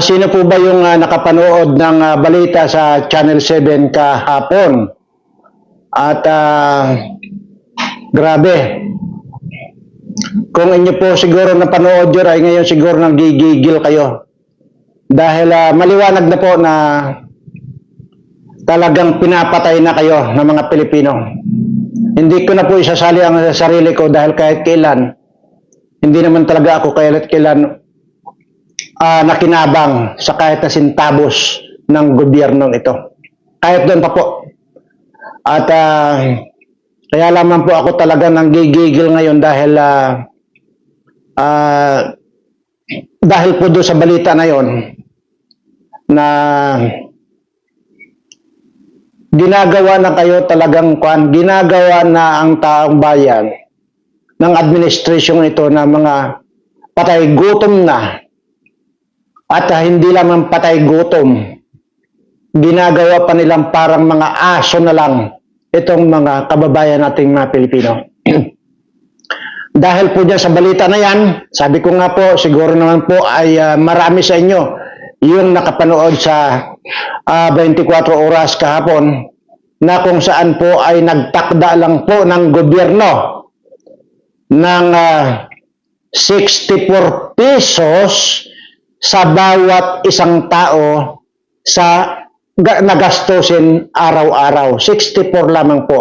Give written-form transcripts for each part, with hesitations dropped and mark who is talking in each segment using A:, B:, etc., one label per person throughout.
A: sino po ba yung nakapanood ng balita sa Channel 7 kahapon? At grabe. Kung inyo po siguro napanood yun ay ngayon siguro nanggigigil kayo. Dahil maliwanag na po na talagang pinapatay na kayo ng mga Pilipino. Hindi ko na po isasali ang sarili ko dahil kahit kailan, hindi naman talaga ako kahit kailan nakinabang sa kahit na sintabos ng gobyernong ito. Kahit doon pa po. At kaya lamang po ako talaga nanggigigil ngayon dahil po doon sa balita na yon na ginagawa na kayo talagang ginagawa na ang taong bayan ng administrasyon ito na mga patay gutom na at hindi lamang patay gutom, ginagawa pa nilang parang mga aso na lang itong mga kababayan nating mga Pilipino. Dahil po dyan sa balita na yan, sabi ko nga po, siguro naman po ay marami sa inyo yung nakapanood sa 24 oras kahapon na kung saan po ay nagtakda lang po ng gobyerno ng 64 pesos sa bawat isang tao sa nagastusin araw-araw. 64 lamang po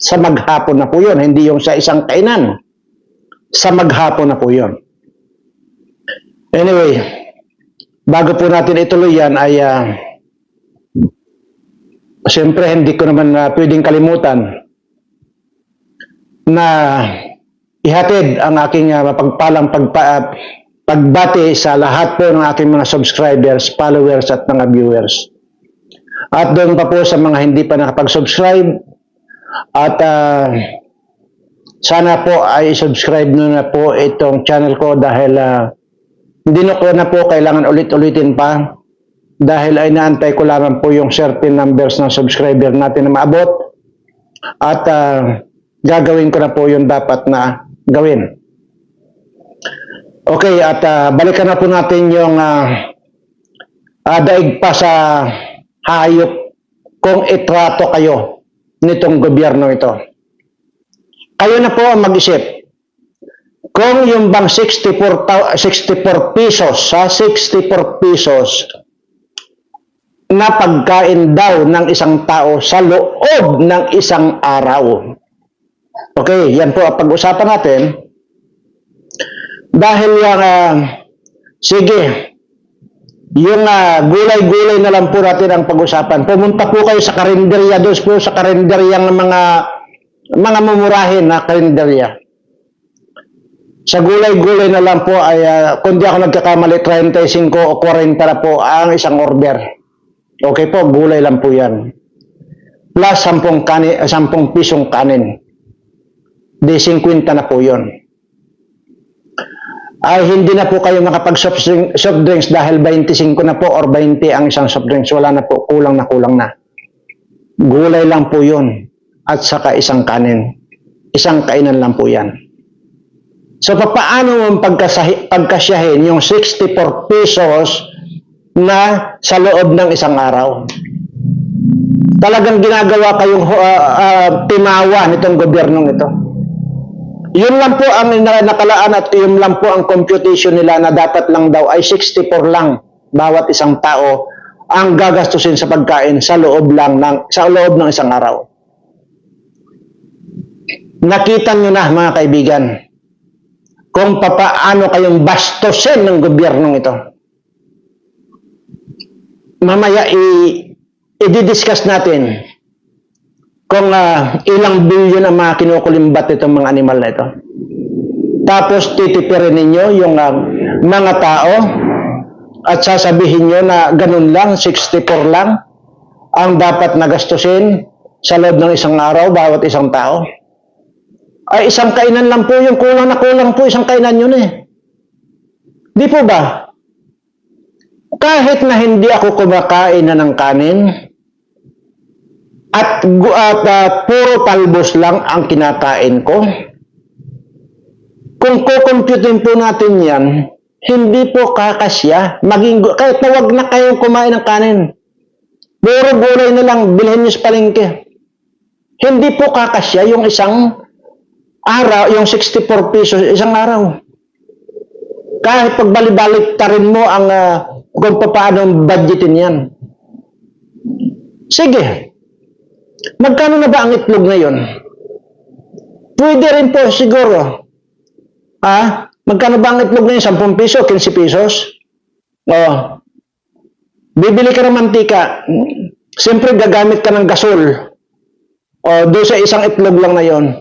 A: sa maghapon na po yun, hindi yung sa isang kainan. Sa maghapon na po yun. Anyway, bago po natin ituloy yan ay siyempre hindi ko naman pwedeng kalimutan na ihatid ang aking mapagpalang pagbati sa lahat po ng aking mga subscribers, followers at mga viewers. At doon pa po sa mga hindi pa nakapag-subscribe at sana po ay subscribe nyo na po itong channel ko dahil hindi na ko na po kailangan ulit-ulitin pa dahil ay naantay ko lamang po yung certain numbers ng subscriber natin na maabot at gagawin ko na po yung dapat na gawin. Okay, at balikan na po natin yung daig pa sa hayop kung itrato kayo nitong gobyerno ito. Kayo na po ang mag-isip. Kung yung bang 64 pesos, 64 pesos na pagkain daw ng isang tao sa loob ng isang araw. Okay, yan po ang pag-usapan natin. Dahil sige, yung gulay-gulay na lang po natin ang pag-usapan. Pumunta po kayo sa karinderya, doon po sa karinderyang mga mumurahin na karinderya. Sa gulay-gulay na lang po ay, kung di ako nagkakamali, 35 o 40 na po ang isang order. Okay po, gulay lang po yan. Plus 10 pisong kanin. Di 50 na po yun. Ay hindi na po kayo makapag-soft drinks dahil 25 na po or 20 ang isang soft drinks. Wala na po, kulang na. Gulay lang po yun. At saka isang kanin. Isang kainan lang po yan. So paano mo pagkasyahin yung 64 pesos na sa loob ng isang araw? Talagang ginagawa kayong timawa nitong gobyernong ito. Yun lang po ang nakalaan at yun lang po ang computation nila na dapat lang daw ay 64 lang bawat isang tao ang gagastusin sa pagkain sa loob ng isang araw. Nakita nyo na mga kaibigan kung paano kayong bastusin ng gobyernong ito. Mamaya i-discuss natin kung ilang bilyon ang mga kinukulimbat itong mga animal na ito. Tapos titipirin ninyo yung mga tao at sasabihin nyo na ganun lang, 64 lang ang dapat nagastusin sa loob ng isang araw bawat isang tao. Ay isang kainan lang po yung kulang po isang kainan yun eh. Di po ba? Kahit na hindi ako kumakain na ng kanin, at puro talbos lang ang kinakain ko. Kung kukumputin po natin yan, Hindi po kakasya. Kahit na wag na kayong kumain ng kanin. Puro gulay na lang, bilhin nyo sa palengke. Hindi po kakasya yung isang araw, yung 64 pesos, isang araw. Kahit pagbalik-balik tarin mo ang kung paano budgetin yan. Sige. Magkano na ba ang itlog ngayon? Pwede rin po siguro. Magkano ba ang itlog ngayon? 10 piso, 15 pesos? Bibili ka ng mantika. Siyempre gagamit ka ng gasol. Doon sa isang itlog lang na yon.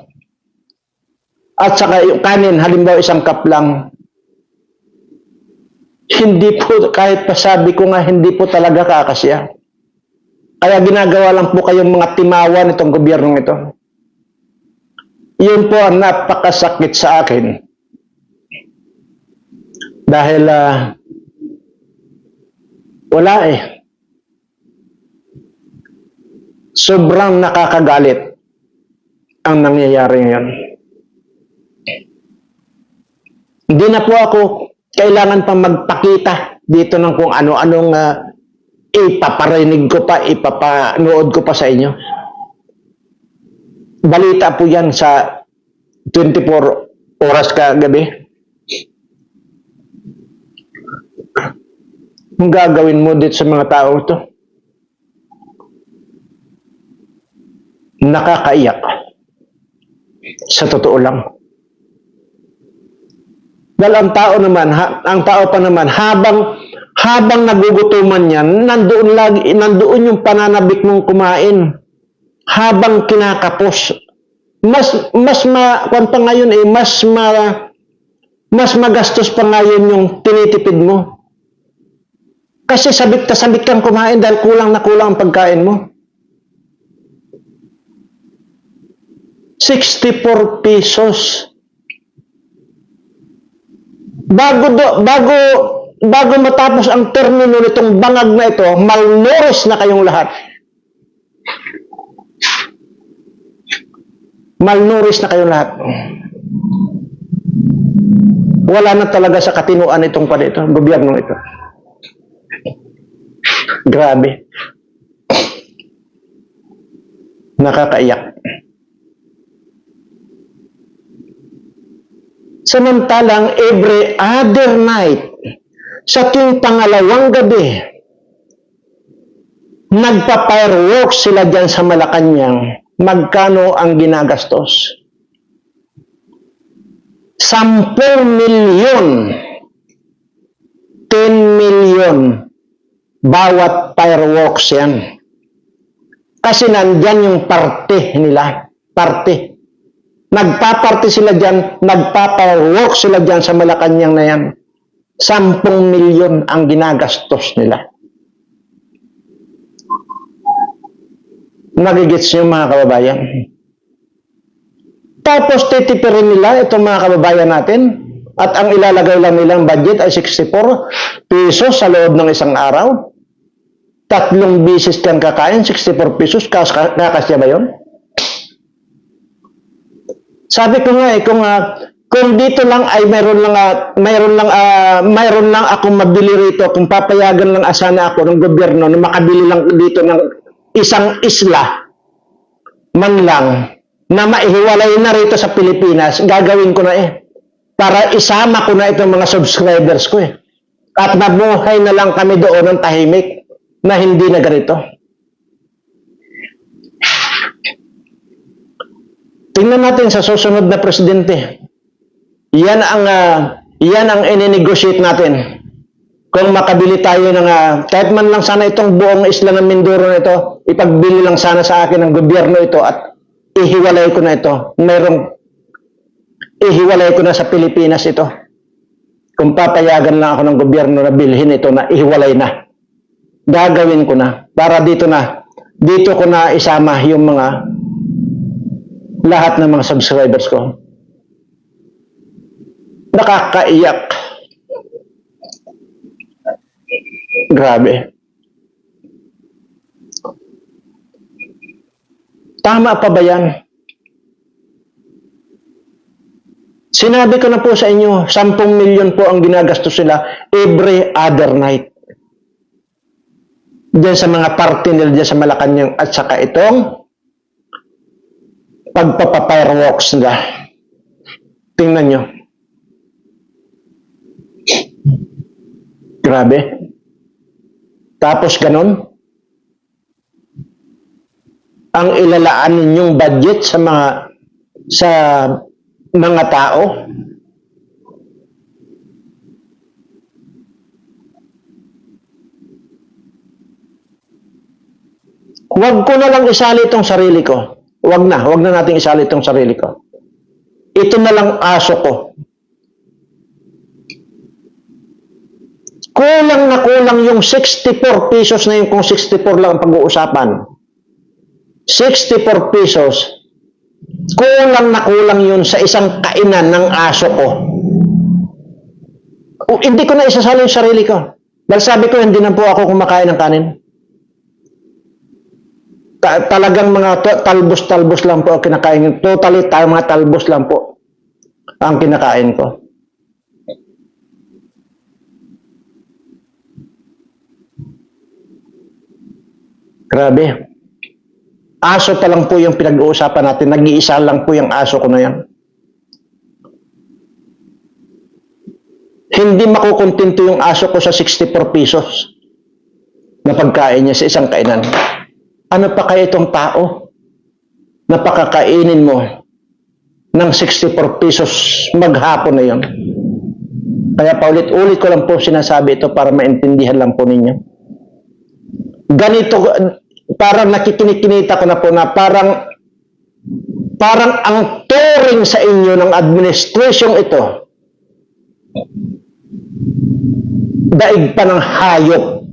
A: At saka yung kanin, halimbawa isang cup lang. Hindi po, kahit pasabi ko nga, hindi po talaga kakasya. Kaya ginagawa lang po kayong mga timawan itong gobyernong ito. Yun po ang napakasakit sa akin. Dahil wala sobrang nakakagalit ang nangyayari ngayon. Hindi na po ako kailangan pa magpakita dito ng kung ano-anong ipaparinig ko pa, ipapanood ko pa sa inyo. Balita po yan sa 24 oras kagabi. Ang gagawin mo dito sa mga tao ito? Nakakaiyak. Sa totoo lang. Dahil ang tao pa naman, habang nagugutuman yan, nandoon yung pananabik mong kumain. Habang kinakapos. Mas magastos pa ngayon yung tinitipid mo. Kasi sabik na sabik kang kumain dahil kulang na kulang ang pagkain mo. 64 pesos. Bago matapos ang termino nitong bangag na ito, malnourished na kayong lahat. Malnourished na kayong lahat. Wala na talaga sa katinuan itong gobyernong ito. Grabe. Nakakaiyak. Samantalang every other night, sa tuwing pangalawang gabi, nagpa-fireworks sila dyan sa Malacanang. Magkano ang ginagastos? 10 milyon. 10 milyon. Bawat fireworks yan. Kasi nandyan yung parte nila. Parte. Nagpaparte sila dyan, nagpapawork sila dyan sa Malacanang na yan. 10 milyon ang ginagastos nila. Nagigits nyo mga kababayan. Tapos titipirin nila itong mga kababayan natin at ang ilalagay lang nilang budget ay 64 pesos sa loob ng isang araw. 3 bisis kang kakain, 64 pesos, kakasya ba yun? Sabi ko nga kung dito lang ay mayroon lang akong mabili rito, kung papayagan lang sana ako ng gobyerno na makabili lang dito ng isang isla man lang na maihiwalay na rito sa Pilipinas, gagawin ko na para isama ko na itong mga subscribers ko at mabuhay na lang kami doon ng tahimik na hindi na ganito. Tingnan natin sa susunod na presidente. Yan ang ine-negotiate natin. Kung makabili tayo ng kahit man lang sana itong buong isla ng Mindoro na ito, ipagbili lang sana sa akin ng gobyerno ito at ihiwalay ko na ito. Ihiwalay ko na sa Pilipinas ito. Kung papayagan lang ako ng gobyerno na bilhin ito na ihiwalay na. Gagawin ko na. Para dito ko na isama yung lahat ng mga subscribers ko. Nakakaiyak. Grabe. Tama pa ba yan? Sinabi ko na po sa inyo, 10 milyon po ang ginagastos sila every other night. Diyan sa mga party nila diyan sa Malacanang at saka itong pagpapafireworks nila. Tingnan nyo. Grabe. Tapos ganun, ang ilalaan ninyong budget sa mga tao. Huwag ko na lang isali itong sarili ko. Huwag na nating isali itong sarili ko. Ito na lang aso ko. Kulang na kulang yung 64 pesos na yung kung 64 lang ang pag-uusapan. 64 pesos. Kulang na kulang yun sa isang kainan ng aso ko. Hindi ko na isasali yung sarili ko. Dahil sabi ko, hindi na po ako kumakain ng kanin. Talagang mga talbos-talbos lang po ang kinakain. Totally, mga talbos lang po ang kinakain ko. Grabe. Aso pa lang po yung pinag-uusapan natin. Nag-iisa lang po yung aso ko na yan. Hindi makukontento yung aso ko sa 64 pesos na pagkain niya sa isang kainan. Ano pa kaya itong tao na pakakainin mo ng 64 pesos maghapon na yon? Kaya paulit-ulit ko lang po sinasabi ito para maintindihan lang po ninyo. Ganito, parang nakikinikinita ko na po na parang ang turing sa inyo ng administrasyong ito, daig pa ng hayop.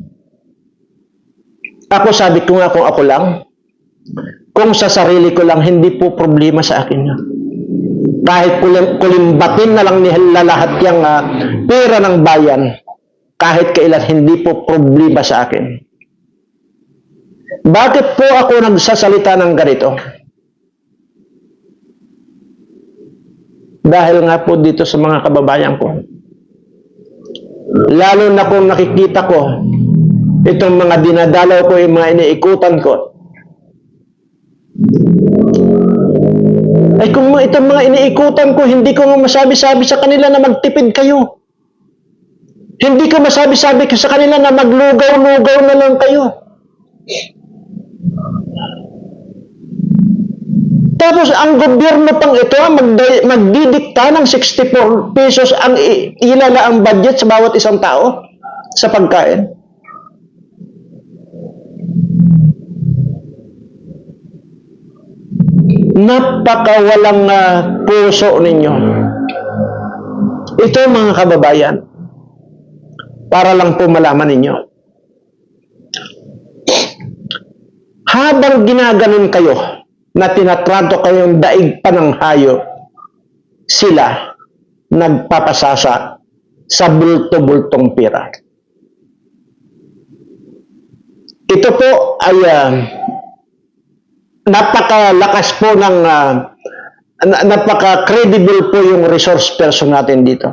A: Ako sabi ko nga kung ako lang, kung sa sarili ko lang, hindi po problema sa akin yun. Kahit kulimbatin na lang nila lahat yung pera ng bayan, kahit kailan hindi po problema sa akin. Bakit po ako nagsasalita ng ganito? Dahil nga po dito sa mga kababayan ko. Lalo na kung nakikita ko itong mga dinadalaw ko, yung mga iniikutan ko. Ay kung itong mga iniikutan ko, hindi ko masabi-sabi sa kanila na magtipid kayo. Hindi ko masabi-sabi sa kanila na maglugaw-lugaw na lang kayo. Tapos ang gobyerno pang ito magdidikta ng 64 pesos ang ilalaang budget sa bawat isang tao sa pagkain. Napakawalang puso ninyo. Ito mga kababayan, para lang po malaman ninyo. Habang ginaganon kayo na tinatrato kayong daig pa ng hayop, sila nagpapasasa sa bulto-bultong pera. Ito po ay napakalakas po ng napaka-credible po yung resource person natin dito.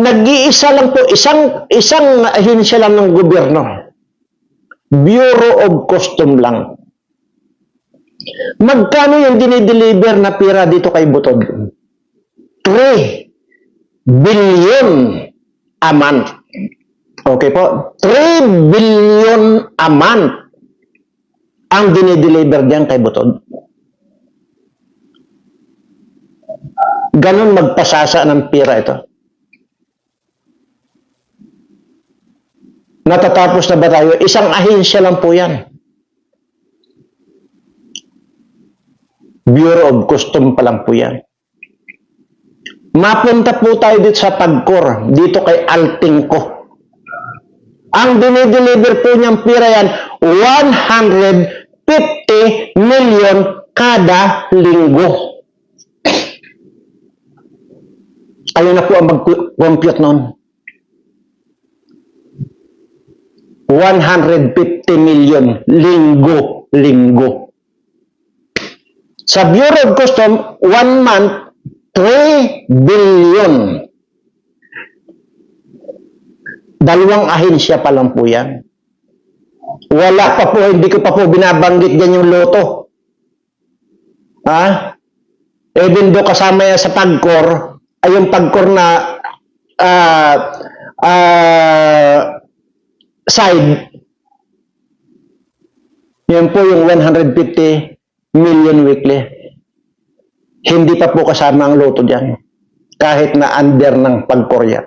A: Nag-iisa lang po, isang ahensya lang ng gobyerno. Bureau of Custom lang. Magkano yung dinideliver na pera dito kay Butod? 3 billion a month. Okay po? 3 billion a month ang dinideliver diyan kay Butod. Ganon magpasasa ng pera ito. Natatapos na ba tayo? Isang ahensya lang po yan. Bureau of Custom pa lang po yan. Mapunta po tayo dito sa Pagcor, dito kay Altingco. Ang dinideliver po niyang pera yan, 150 million kada linggo. Kayo na po ang mag-compute nun. 150 million linggo. Sa Bureau of Custom, 1 month, 3 billion. Dalawang ahensya pa lang po yan. Wala pa po, hindi ko pa po binabanggit yan yung loto. Ha? Even do kasama yan sa PAGCOR, ay yung PAGCOR na side, yan po yung 150 million weekly. Hindi pa po kasama ang loto dyan. Kahit na under ng PAGCOR yan.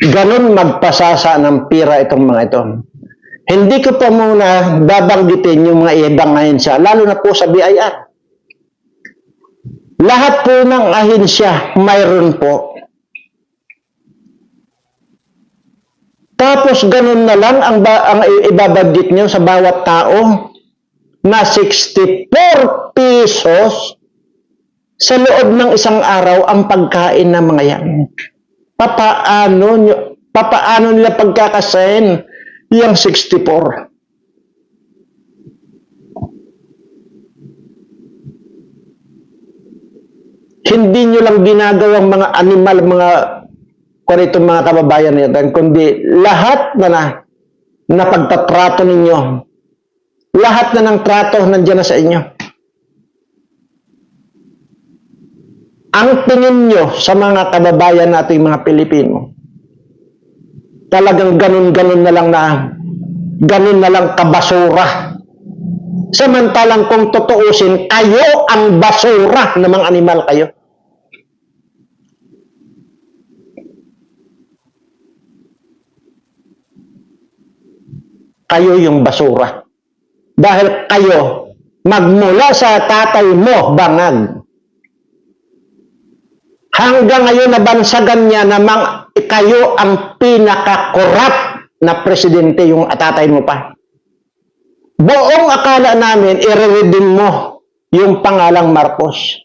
A: Ganon magpasasa ng pira itong mga ito. Hindi ko po muna babanggitin yung mga ibang ahensya, lalo na po sa BIR. Lahat po ng ahensya, mayroon po. Tapos ganun na lang ang ibabagit nyo sa bawat tao na 64 pesos sa loob ng isang araw ang pagkain ng mga yan. Papaano nila pagkakasayin yung 64? Hindi nyo lang ginagawang mga animal, mga itong mga kababayan natin, kundi lahat na pagtatrato ninyo, lahat na ng trato nandiyan na sa inyo. Ang tingin nyo sa mga kababayan nating mga Pilipino, talagang ganun-ganun na lang kabasura. Samantalang kung tutuusin, kayo ang basura ng mga animal kayo. Kayo yung basura. Dahil kayo, magmula sa tatay mo, bangag. Hanggang ngayon nabansagan niya namang kayo ang pinaka-corrupt na presidente, yung tatay mo pa. Buong akala namin, i-redeem mo yung pangalang Marcos.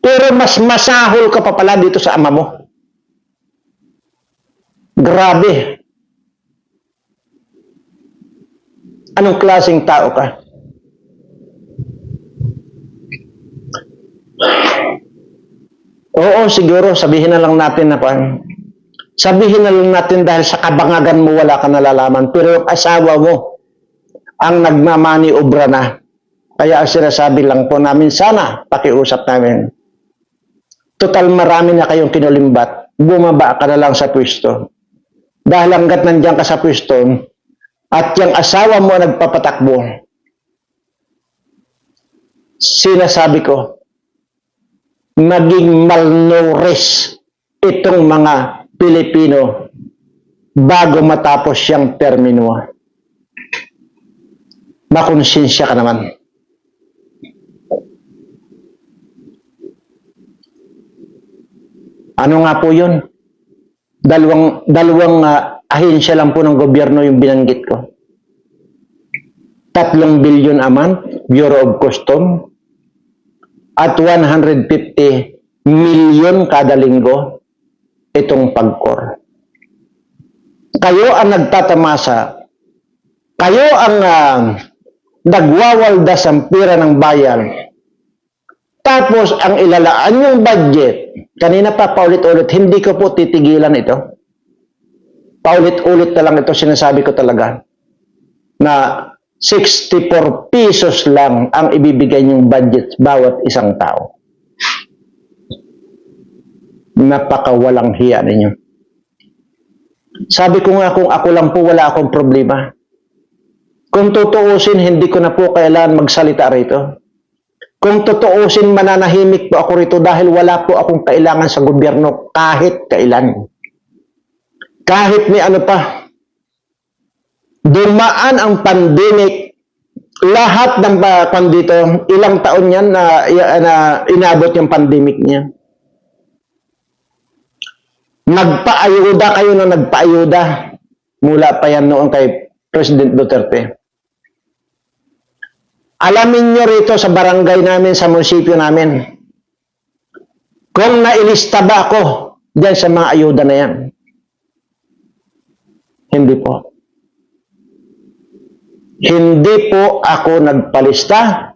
A: Pero mas masahol ka pa pala dito sa ama mo. Grabe. Anong klaseng tao ka? Oo, siguro, sabihin na lang natin na sabihin na lang natin dahil sa kabangagan mo wala ka nalalaman, pero yung asawa mo ang nagmamani obra na. Kaya ang sinasabi lang po namin, sana pakiusap namin. Total marami na kayong kinulimbat, bumaba ka na lang sa pwesto. Dahil hanggat nandiyan ka sa pwesto, at yung asawa mo nagpapatakbo, sinasabi ko, maging malnourished itong mga Pilipino bago matapos siyang termino. Makonsensya ka naman. Ano nga po yun? Dalawang ahensya lang po ng gobyerno yung binanggit ko. 3 billion a month, Bureau of Custom, at 150 million kada linggo itong PAGCOR. Kayo ang nagtatamasa, kayo ang nagwawaldas ang pira ng bayan, tapos ang ilalaan yung budget, kanina pa paulit-ulit, hindi ko po titigilan ito. Paulit-ulit na lang ito, sinasabi ko talaga, na 64 pesos lang ang ibibigay niyong budget bawat isang tao. Napakawalang hiya ninyo. Sabi ko nga, kung ako lang po, wala akong problema. Kung tutuusin, hindi ko na po kailangan magsalita rito. Kung tutuusin, mananahimik po ako rito dahil wala po akong kailangan sa gobyerno kahit kailan. Kahit may ano pa, dumaan ang pandemic, lahat ng dito, ilang taon yan na inabot yung pandemic niya. Nagpaayuda kayo na nagpaayuda mula pa yan noon kay President Duterte. Alamin nyo rito sa barangay namin, sa munisipyo namin, kung nailista ba ako dyan sa mga ayuda na yan. Hindi po. Hindi po ako nagpalista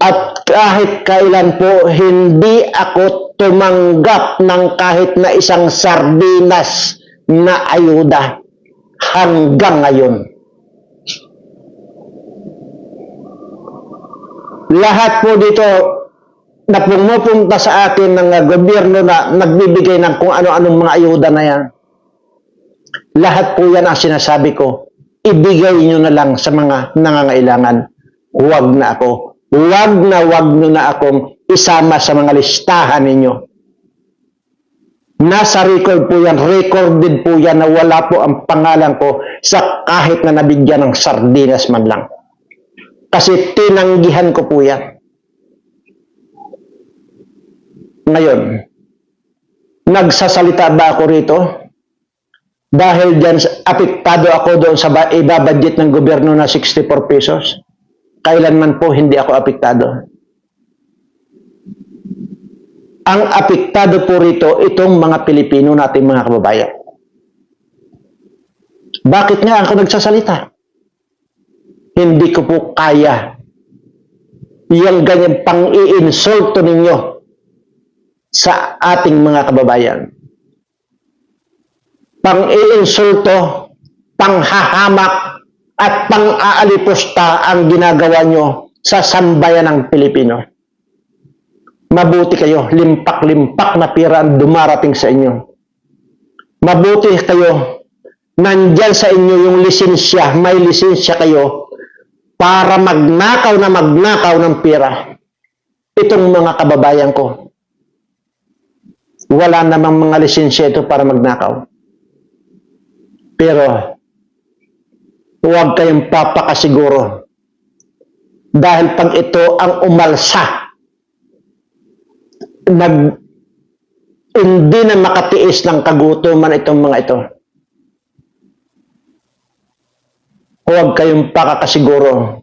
A: at kahit kailan po hindi ako tumanggap ng kahit na isang sardinas na ayuda hanggang ngayon. Lahat po dito na pumupunta sa akin ng gobyerno na nagbibigay ng kung ano-anong mga ayuda na yan, lahat po yan ang sinasabi ko, ibigay nyo na lang sa mga nangangailangan. Huwag na ako. Huwag nyo na akong isama sa mga listahan ninyo. Nasa record po yan, recorded po yan na wala po ang pangalan ko sa kahit na nabigyan ng sardinas man lang. Kasi tinanggihan ko po yan. Ngayon, nagsasalita ba ako rito? Dahil dyan, apektado ako doon sa ibabudget ng gobyerno na 64 pesos. Kailanman po hindi ako apektado. Ang apektado po rito, itong mga Pilipino nating mga kababayan. Bakit nga ako nagsasalita? Hindi ko po kaya yung ganyan pang-iinsulto ninyo sa ating mga kababayan. Pang-iinsulto, panghahamak, at pang-aalipusta ang ginagawa nyo sa sambayan ng Pilipino. Mabuti kayo, limpak-limpak na pira ang dumarating sa inyo. Mabuti kayo, nandyan sa inyo yung lisensya, may lisensya kayo para magnakaw ng pira. Itong mga kababayan ko, wala namang mga lisensya ito para magnakaw. Pero, huwag kayong papakasiguro. Dahil pag ito ang umalsa, hindi na makatiis ng kagutuman itong mga ito. Huwag kayong pakakasiguro.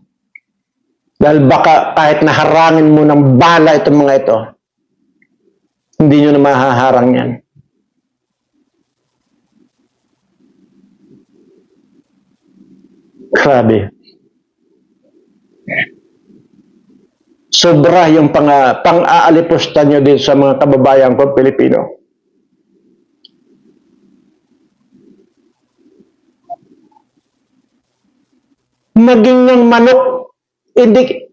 A: Dahil baka kahit naharangin mo ng bala itong mga ito, hindi nyo na mahaharang yan. Grabe. Sobra yung pang-aalipusta nyo din sa mga kababayan ko Pilipino. Maging ng manok, hindi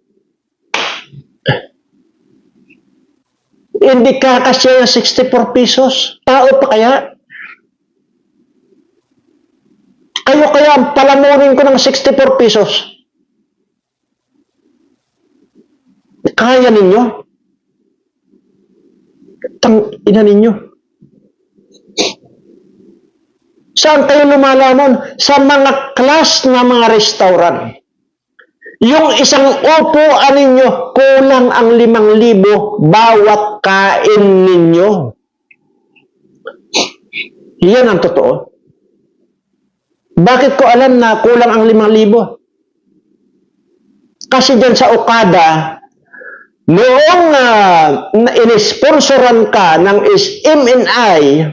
A: kakasya ng 64 pesos. Tao pa kaya? Kayo kaya ang palamunin ko ng 64 pesos. Kaya ninyo? Ina ninyo. Saan kayo lumalamon? Sa mga class na mga restaurant. Yung isang upuan ninyo, kulang ang 5,000 bawat kain ninyo. Yan ang totoo. Bakit ko alam na kulang ang 5,000? Kasi dyan sa Okada, noong inisponsoran ka ng SMNI,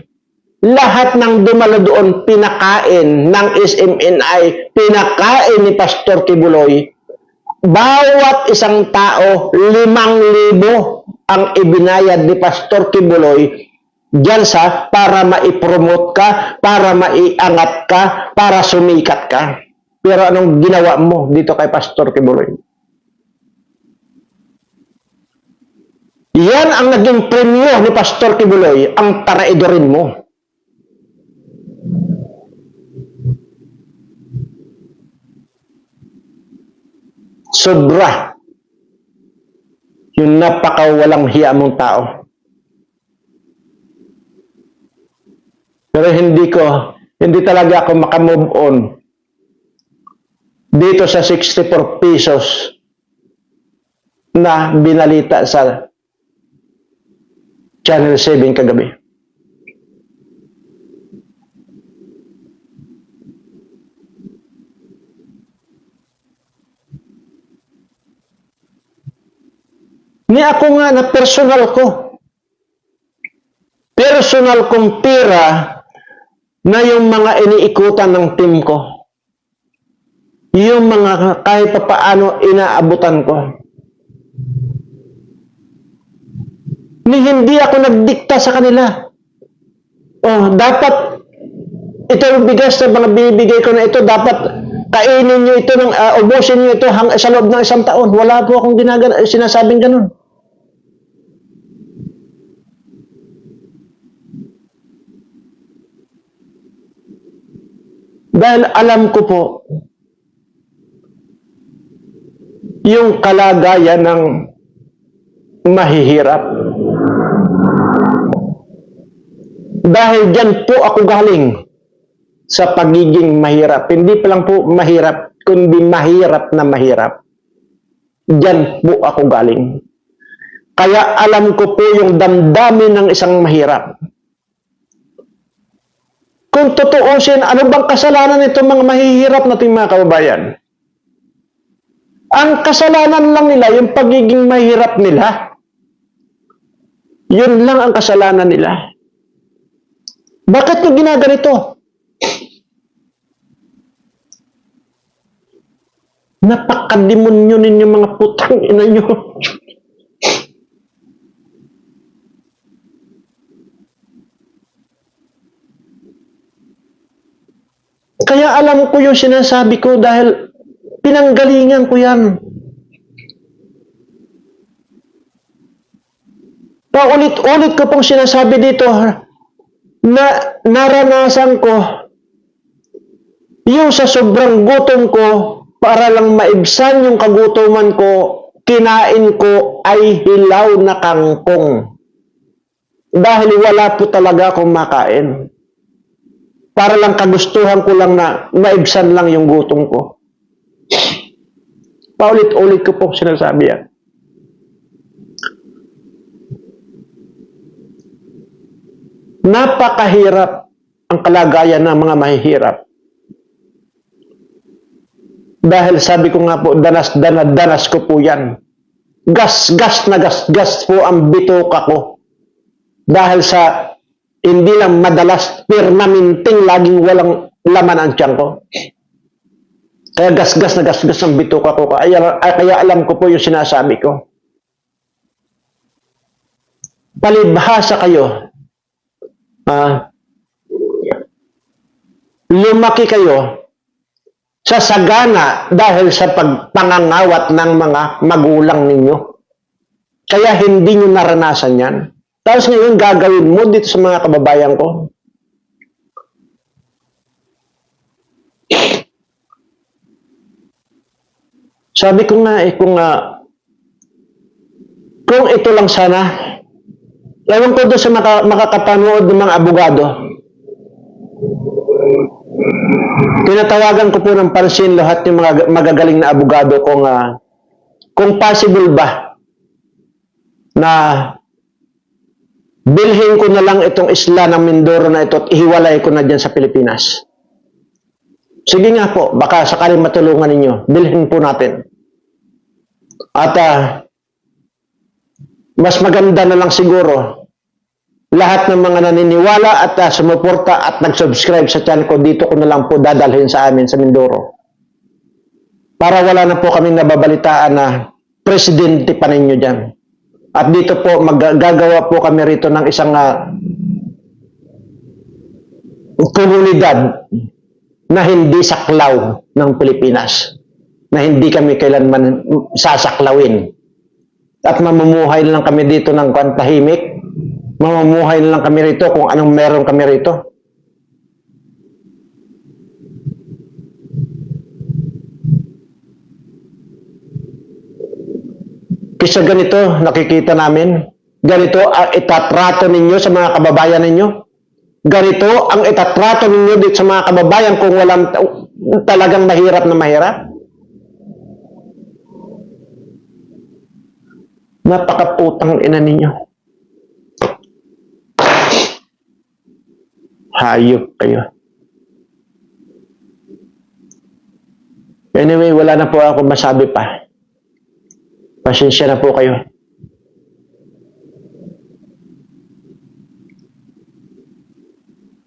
A: lahat ng dumalo doon pinakain ng SMNI, pinakain ni Pastor Kibuloy, bawat isang tao, 5,000 ang ibinayad ni Pastor Kibuloy dyan sa para maipromote ka, para maiangat ka, para sumikat ka. Pero anong ginawa mo dito kay Pastor Kibuloy? Yan ang naging premyo ni Pastor Kibuloy, ang paraidorin mo. Sobra yung napakawalang hiya mong tao. Pero hindi talaga ako makamove on dito sa 64 pesos na binalita sa Channel 7 kagabi. Ni ako nga na personal kong pera na yung mga iniikutan ng team ko. yung mga kahit pa paano inaabutan ko. Hindi ako nagdikta sa kanila. Oh, dapat ito yung bigas na mga binibigay ko na ito, dapat kainin nyo ito, ubusin nyo ito sa loob ng 1 taon. Wala po akong sinasabing ganun. Dahil alam ko po, yung kalagayan ng mahihirap. Dahil dyan po ako galing sa pagiging mahirap. Hindi pa lang po mahirap, kundi mahirap na mahirap. Dyan po ako galing. Kaya alam ko po yung damdamin ng isang mahirap. Kung tutuusin, ano bang kasalanan nito mga mahihirap nating mga kababayan? Ang kasalanan lang nila, yung pagiging mahirap nila. Yun lang ang kasalanan nila. Bakit nyo ginaganito? Napakademonyo ninyo mga putang ina nyo. Kaya alam ko yung sinasabi ko dahil pinanggalingan ko yan. Paulit-ulit ko pong sinasabi dito na naranasan ko yung sa sobrang gutom ko para lang maibsan yung kagutuman ko, kinain ko ay hilaw na kangkong. Dahil wala po talaga akong makain. Para lang kagustuhan ko lang na maibsan lang yung gutom ko. Paulit-ulit ko po sinasabi yan. Napakahirap ang kalagayan ng mga mahihirap. Dahil sabi ko nga po, danas ko po yan. Gas po ang bituka ko. Dahil sa hindi lang madalas, permanenteng laging walang laman ang tiyan ko. Kaya gas ang bituka ko. Kaya alam ko po yung sinasabi ko. Palibhasa kayo. Lumaki kayo sa sagana dahil sa pagpangangawat ng mga magulang ninyo. Kaya hindi nyo naranasan yan. Tapos ngayon gagawin mo dito sa mga kababayan ko. Sabi ko nga kung ito lang sana, ewan ko doon sa makakapanood ng mga abogado, tinatawagan ko po ng pansin lahat yung mga magagaling na abogado kung possible ba na bilhin ko na lang itong isla ng Mindoro na ito at ihiwalay ko na dyan sa Pilipinas. Sige nga po, baka sakaling matulungan ninyo, bilhin po natin. At mas maganda na lang siguro lahat ng mga naniniwala at sumuporta at nag-subscribe sa channel ko, dito ko na lang po dadalhin sa amin sa Mindoro. Para wala na po kaming nababalitaan na presidente pa ninyo dyan. At dito po, gagawa po kami rito ng isang komunidad na hindi saklaw ng Pilipinas. Na hindi kami kailanman sasaklawin. At mamumuhay na lang kami dito ng tahimik. Mamumuhay na lang kami rito kung anong meron kami rito. Kisa ganito, nakikita namin, ganito ang itatrato ninyo sa mga kababayan ninyo. Ganito ang itatrato ninyo dito sa mga kababayan kung walang talagang mahirap na mahirap. Napakaputang ina ninyo. Hayop kayo. Anyway, wala na po ako masabi pa. Pasensya na po kayo.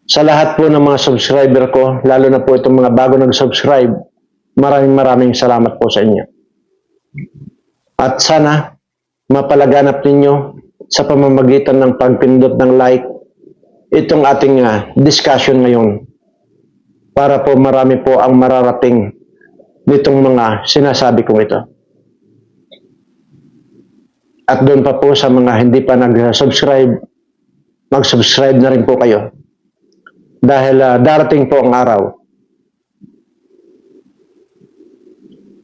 A: Sa lahat po ng mga subscriber ko, lalo na po itong mga bago nag-subscribe, Maraming salamat po sa inyo. At sana mapalaganap ninyo sa pamamagitan ng pagpindot ng like itong ating discussion ngayon para po marami po ang mararating nitong mga sinasabi kong ito. At doon pa po sa mga hindi pa nag-subscribe, mag-subscribe na rin po kayo. Dahil darating po ang araw,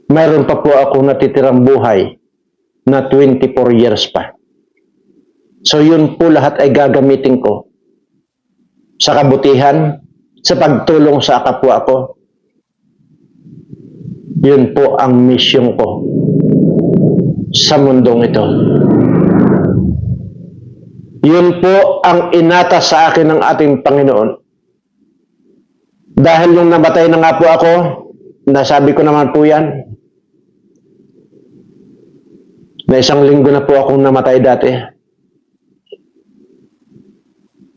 A: mayroon pa po ako natitirang buhay na 24 years pa. So yun po lahat ay gagamitin ko sa kabutihan, sa pagtulong sa kapwa ko. Yun po ang mission ko sa mundong ito. Yun po ang inatas sa akin ng ating Panginoon. Dahil nung namatay na nga po ako, nasabi ko naman po yan, na 1 linggo na po akong namatay dati.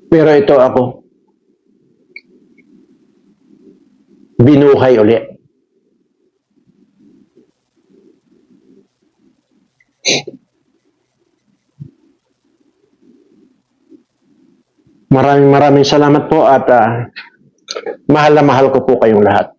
A: Pero ito ako, binuhay uli. Maraming salamat po at mahal na mahal ko po kayong lahat.